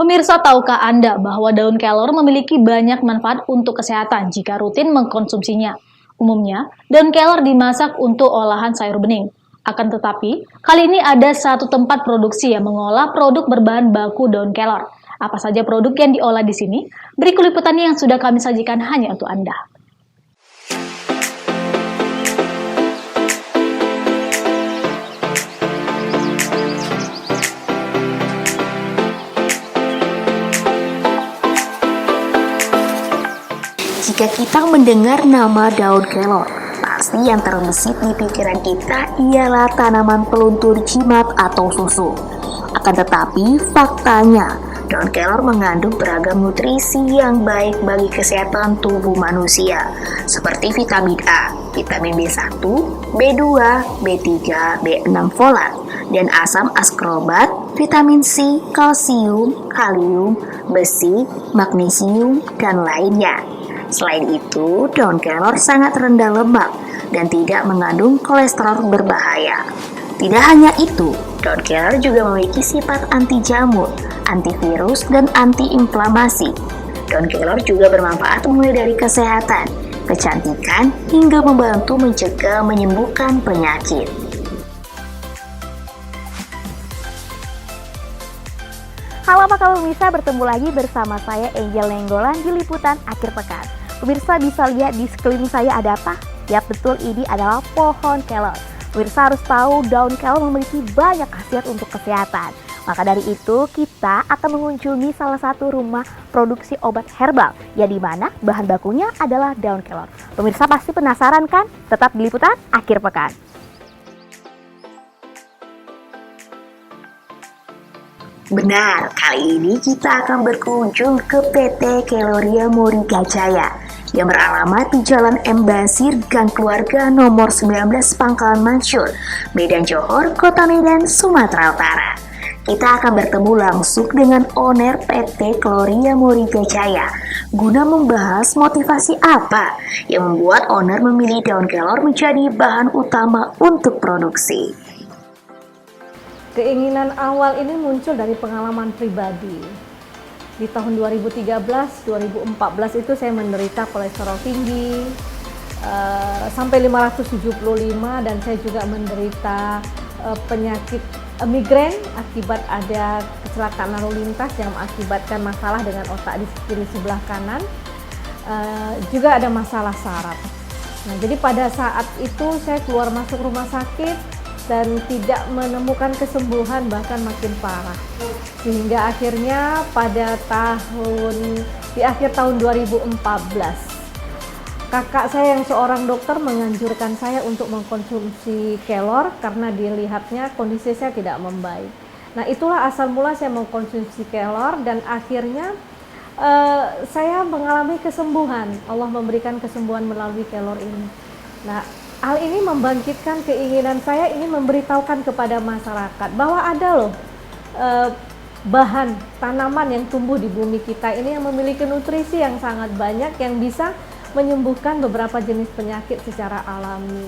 Pemirsa, tahukah Anda bahwa daun kelor memiliki banyak manfaat untuk kesehatan jika rutin mengkonsumsinya? Umumnya, daun kelor dimasak untuk olahan sayur bening. Akan tetapi, kali ini ada satu tempat produksi yang mengolah produk berbahan baku daun kelor. Apa saja produk yang diolah di sini? Berikut liputannya yang sudah kami sajikan hanya untuk Anda. Jika kita mendengar nama daun kelor, pasti yang terbesit di pikiran kita ialah tanaman peluntur jimat atau susu. Akan tetapi, faktanya, daun kelor mengandung beragam nutrisi yang baik bagi kesehatan tubuh manusia, seperti vitamin A, vitamin B1, B2, B3, B6 folat, dan asam askorbat, vitamin C, kalsium, kalium, besi, magnesium, dan lainnya. Selain itu, daun kelor sangat rendah lemak dan tidak mengandung kolesterol berbahaya. Tidak hanya itu, daun kelor juga memiliki sifat anti jamur, antivirus, dan antiinflamasi. Daun kelor juga bermanfaat mulai dari kesehatan, kecantikan, hingga membantu mencegah menyembuhkan penyakit. Halo, apa kabar pemirsa, bertemu lagi bersama saya Angel Nenggolan di Liputan Akhir Pekan. Pemirsa bisa lihat di sekeliling saya ada apa? Ya betul, ini adalah pohon kelor. Pemirsa harus tahu daun kelor memiliki banyak khasiat untuk kesehatan. Maka dari itu kita akan mengunjungi salah satu rumah produksi obat herbal yang dimana bahan bakunya adalah daun kelor. Pemirsa pasti penasaran kan? Tetap di Liputan Akhir Pekan. Benar, kali ini kita akan berkunjung ke PT Keloria Moriga Jaya yang beralamat di Jalan M. Basir, Gang Keluarga nomor 19 Pangkalan Mansur, Medan Johor, Kota Medan, Sumatera Utara. Kita akan bertemu langsung dengan owner PT Keloria Moriga Jaya guna membahas motivasi apa yang membuat owner memilih daun kelor menjadi bahan utama untuk produksi. Keinginan awal ini muncul dari pengalaman pribadi. Di tahun 2013-2014 itu saya menderita kolesterol tinggi sampai 575, dan saya juga menderita penyakit migrain akibat ada kecelakaan lalu lintas yang mengakibatkan masalah dengan otak di kiri sebelah kanan. Juga ada masalah saraf. Nah, jadi pada saat itu saya keluar masuk rumah sakit dan tidak menemukan kesembuhan, bahkan makin parah. Sehingga akhirnya pada di akhir tahun 2014, kakak saya yang seorang dokter menganjurkan saya untuk mengkonsumsi kelor karena dilihatnya kondisi saya tidak membaik. Nah, itulah asal mula saya mengkonsumsi kelor dan akhirnya saya mengalami kesembuhan. Allah memberikan kesembuhan melalui kelor ini. Nah, hal ini membangkitkan keinginan saya ingin memberitahukan kepada masyarakat bahwa ada loh bahan tanaman yang tumbuh di bumi kita ini yang memiliki nutrisi yang sangat banyak yang bisa menyembuhkan beberapa jenis penyakit secara alami.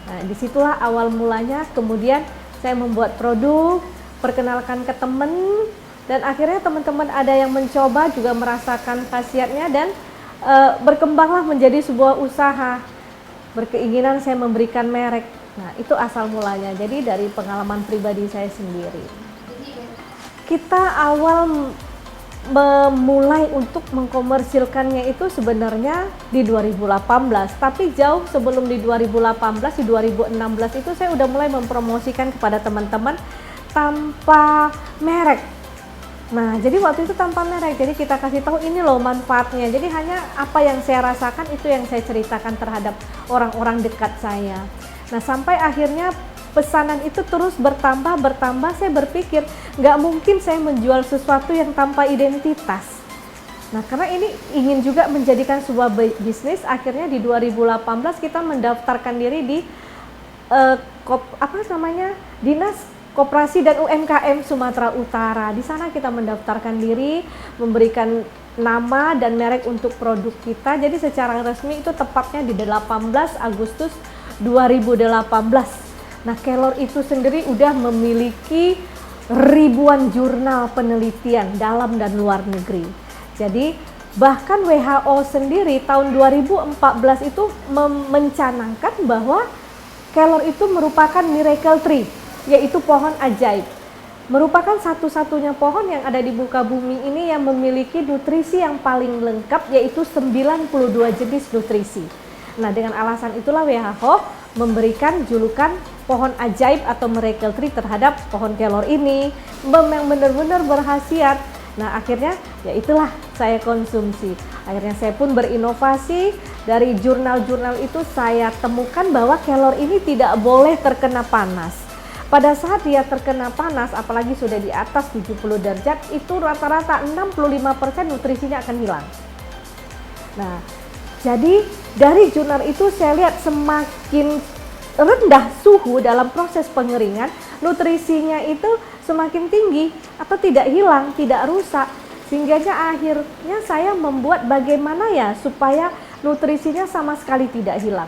Nah, disitulah awal mulanya. Kemudian saya membuat produk, perkenalkan ke teman, dan akhirnya teman-teman ada yang mencoba juga merasakan khasiatnya dan berkembanglah menjadi sebuah usaha. Berkeinginan saya memberikan merek. Nah, itu asal mulanya. Jadi dari pengalaman pribadi saya sendiri. Kita awal memulai untuk mengkomersilkannya itu sebenarnya di 2018. Tapi jauh sebelum di 2018, di 2016 itu saya udah mulai mempromosikan kepada teman-teman tanpa merek. Nah, jadi waktu itu tanpa merek, jadi kita kasih tahu ini loh manfaatnya. Jadi hanya apa yang saya rasakan itu yang saya ceritakan terhadap orang-orang dekat saya. Nah, sampai akhirnya pesanan itu terus bertambah, saya berpikir nggak mungkin saya menjual sesuatu yang tanpa identitas. Nah, karena ini ingin juga menjadikan sebuah bisnis, akhirnya di 2018 kita mendaftarkan diri di Dinas Koperasi dan UMKM Sumatera Utara. Di sana kita mendaftarkan diri, memberikan nama dan merek untuk produk kita. Jadi secara resmi itu tepatnya di 18 Agustus 2018. Nah, kelor itu sendiri udah memiliki ribuan jurnal penelitian dalam dan luar negeri. Jadi bahkan WHO sendiri tahun 2014 itu mencanangkan bahwa kelor itu merupakan miracle tree, yaitu pohon ajaib. Merupakan satu-satunya pohon yang ada di muka bumi ini yang memiliki nutrisi yang paling lengkap, yaitu 92 jenis nutrisi. Nah, dengan alasan itulah WHO memberikan julukan pohon ajaib atau miracle tree terhadap pohon kelor ini, yang benar-benar berkhasiat. Nah, akhirnya ya itulah saya konsumsi. Akhirnya saya pun berinovasi, dari jurnal-jurnal itu saya temukan bahwa kelor ini tidak boleh terkena panas. Pada saat dia terkena panas, apalagi sudah di atas 70 derajat, itu rata-rata 65% nutrisinya akan hilang. Nah, jadi dari jurnal itu saya lihat semakin rendah suhu dalam proses pengeringan, nutrisinya itu semakin tinggi atau tidak hilang, tidak rusak. Sehingga akhirnya saya membuat bagaimana ya supaya nutrisinya sama sekali tidak hilang.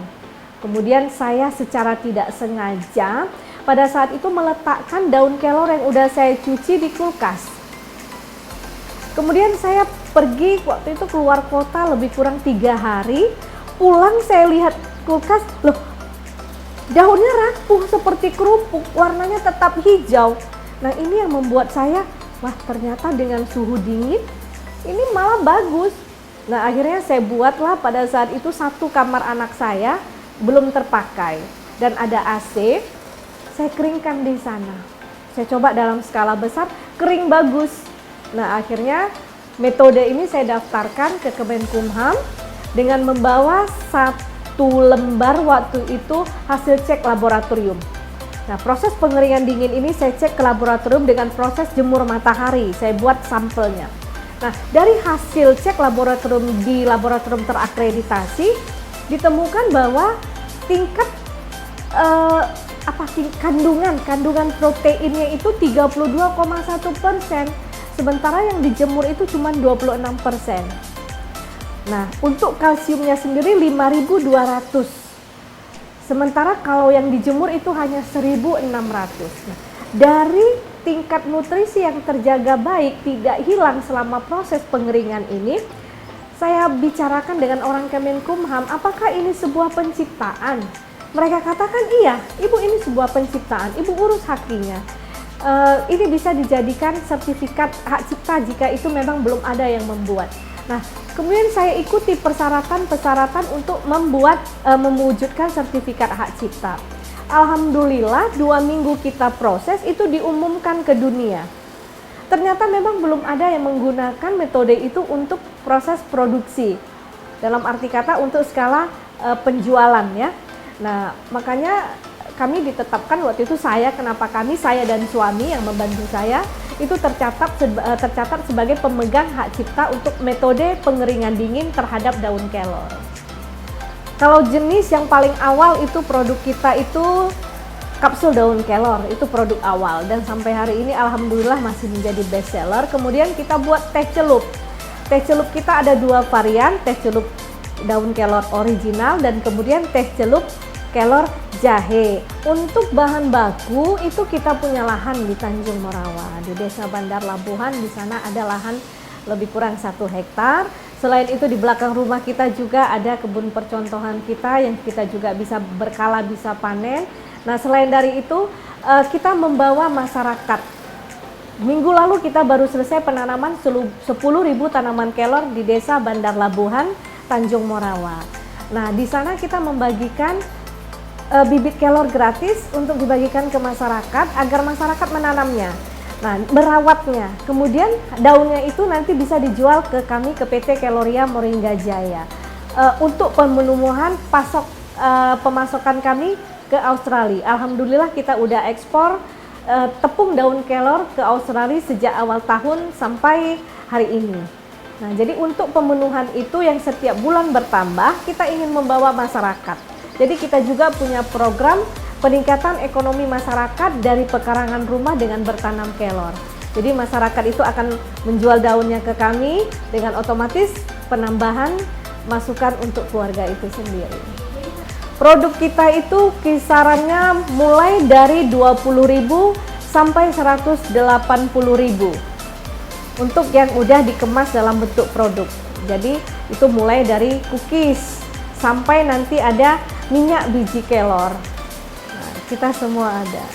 Kemudian saya secara tidak sengaja pada saat itu meletakkan daun kelor yang udah saya cuci di kulkas. Kemudian saya pergi waktu itu keluar kota lebih kurang 3 hari, pulang saya lihat kulkas, loh daunnya rapuh seperti kerupuk, warnanya tetap hijau. Nah, ini yang membuat saya, wah ternyata dengan suhu dingin ini malah bagus. Nah, akhirnya saya buatlah pada saat itu satu kamar anak saya belum terpakai dan ada AC, saya keringkan di sana. Saya coba dalam skala besar, kering bagus. Nah, akhirnya metode ini saya daftarkan ke Kemenkumham dengan membawa 1 lembar waktu itu hasil cek laboratorium. Nah, proses pengeringan dingin ini saya cek ke laboratorium dengan proses jemur matahari. Saya buat sampelnya. Nah, dari hasil cek laboratorium di laboratorium terakreditasi, ditemukan bahwa tingkat kandungan proteinnya itu 32,1%, sementara yang dijemur itu cuma 26%. Nah, untuk kalsiumnya sendiri 5.200, sementara kalau yang dijemur itu hanya 1.600. Nah, dari tingkat nutrisi yang terjaga baik, tidak hilang selama proses pengeringan ini, saya bicarakan dengan orang Kemenkumham, apakah ini sebuah penciptaan? Mereka katakan iya, ibu ini sebuah penciptaan, ibu urus hakinya. Ini bisa dijadikan sertifikat hak cipta jika itu memang belum ada yang membuat. Nah, kemudian saya ikuti persyaratan untuk mewujudkan sertifikat hak cipta. Alhamdulillah 2 minggu kita proses itu diumumkan ke dunia. Ternyata memang belum ada yang menggunakan metode itu untuk proses produksi. Dalam arti kata untuk skala penjualan ya. Nah, makanya kami ditetapkan waktu itu saya dan suami yang membantu saya itu tercatat sebagai pemegang hak cipta untuk metode pengeringan dingin terhadap daun kelor. Kalau jenis yang paling awal itu produk kita itu kapsul daun kelor, itu produk awal dan sampai hari ini alhamdulillah masih menjadi best seller. Kemudian kita buat teh celup. Teh celup kita ada 2 varian, teh celup daun kelor original dan kemudian teh celup kelor jahe. Untuk bahan baku itu kita punya lahan di Tanjung Morawa, di Desa Bandar Labuhan. Di sana ada lahan lebih kurang 1 hektar. Selain itu di belakang rumah kita juga ada kebun percontohan kita yang kita juga bisa berkala bisa panen. Nah, selain dari itu kita membawa masyarakat. Minggu lalu kita baru selesai penanaman 10.000 tanaman kelor di Desa Bandar Labuhan, Tanjung Morawa. Nah, di sana kita membagikan bibit kelor gratis untuk dibagikan ke masyarakat agar masyarakat menanamnya. Nah, merawatnya. Kemudian daunnya itu nanti bisa dijual ke kami, ke PT Keloria Moringga Jaya. Untuk pemenuhan pemasokan kami ke Australia. Alhamdulillah kita udah ekspor tepung daun kelor ke Australia sejak awal tahun sampai hari ini. Nah, jadi untuk pemenuhan itu yang setiap bulan bertambah, kita ingin membawa masyarakat. Jadi kita juga punya program peningkatan ekonomi masyarakat dari pekarangan rumah dengan bertanam kelor. Jadi masyarakat itu akan menjual daunnya ke kami dengan otomatis penambahan masukan untuk keluarga itu sendiri. Produk kita itu kisarannya mulai dari 20.000 sampai 180.000 untuk yang udah dikemas dalam bentuk produk. Jadi itu mulai dari cookies sampai nanti ada minyak biji kelor. Nah, kita semua ada.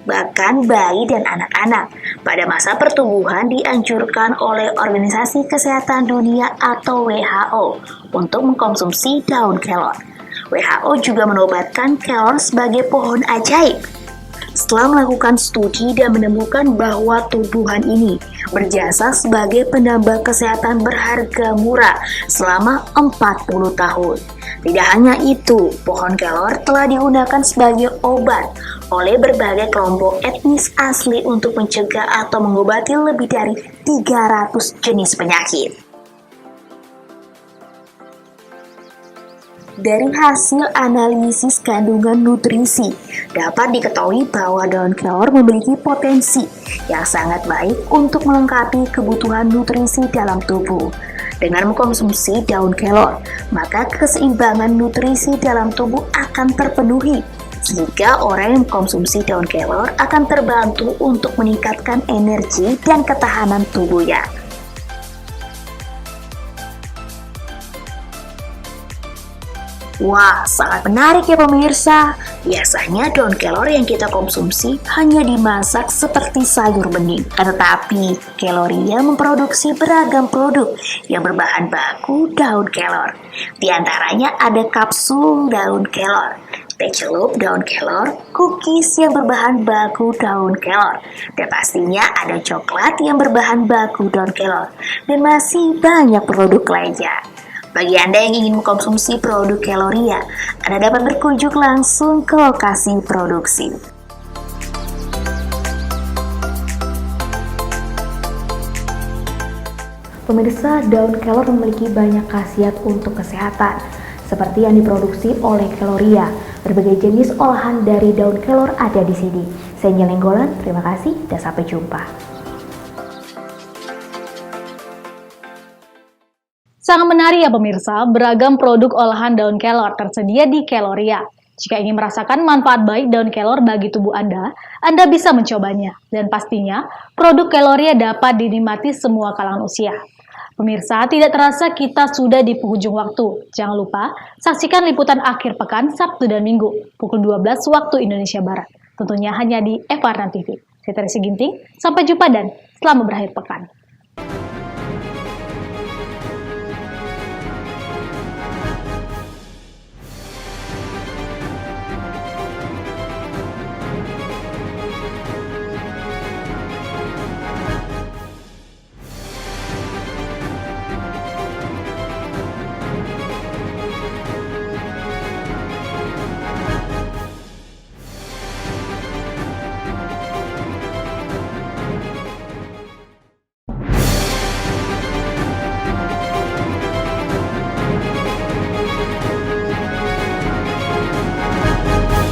Bahkan bayi dan anak-anak pada masa pertumbuhan dianjurkan oleh Organisasi Kesehatan Dunia atau WHO untuk mengkonsumsi daun kelor. WHO juga menobatkan kelor sebagai pohon ajaib. Setelah melakukan studi dan menemukan bahwa tumbuhan ini berjasa sebagai penambah kesehatan berharga murah selama 40 tahun. Tidak hanya itu, pohon kelor telah digunakan sebagai obat oleh berbagai kelompok etnis asli untuk mencegah atau mengobati lebih dari 300 jenis penyakit. Dari hasil analisis kandungan nutrisi, dapat diketahui bahwa daun kelor memiliki potensi yang sangat baik untuk melengkapi kebutuhan nutrisi dalam tubuh. Dengan mengkonsumsi daun kelor, maka keseimbangan nutrisi dalam tubuh akan terpenuhi, sehingga orang yang mengkonsumsi daun kelor akan terbantu untuk meningkatkan energi dan ketahanan tubuhnya. Wah, sangat menarik ya pemirsa. Biasanya daun kelor yang kita konsumsi hanya dimasak seperti sayur bening. Tetapi Keloria memproduksi beragam produk yang berbahan baku daun kelor. Di antaranya ada kapsul daun kelor, teh celup daun kelor, cookies yang berbahan baku daun kelor, dan pastinya ada coklat yang berbahan baku daun kelor, dan masih banyak produk lainnya. Bagi Anda yang ingin mengkonsumsi produk Keloria, Anda dapat berkunjung langsung ke lokasi produksi. Pemirsa, daun kelor memiliki banyak khasiat untuk kesehatan, seperti yang diproduksi oleh Keloria. Berbagai jenis olahan dari daun kelor ada di sini. Saya Angel Nenggolan, terima kasih dan sampai jumpa. Sangat menarik ya pemirsa, beragam produk olahan daun kelor tersedia di Keloria. Jika ingin merasakan manfaat baik daun kelor bagi tubuh Anda bisa mencobanya. Dan pastinya, produk Keloria dapat dinikmati semua kalangan usia. Pemirsa, tidak terasa kita sudah di penghujung waktu. Jangan lupa, saksikan liputan akhir pekan Sabtu dan Minggu, pukul 12 waktu Indonesia Barat. Tentunya hanya di Evarna TV. Saya Teresa Ginting, sampai jumpa dan selamat berakhir pekan.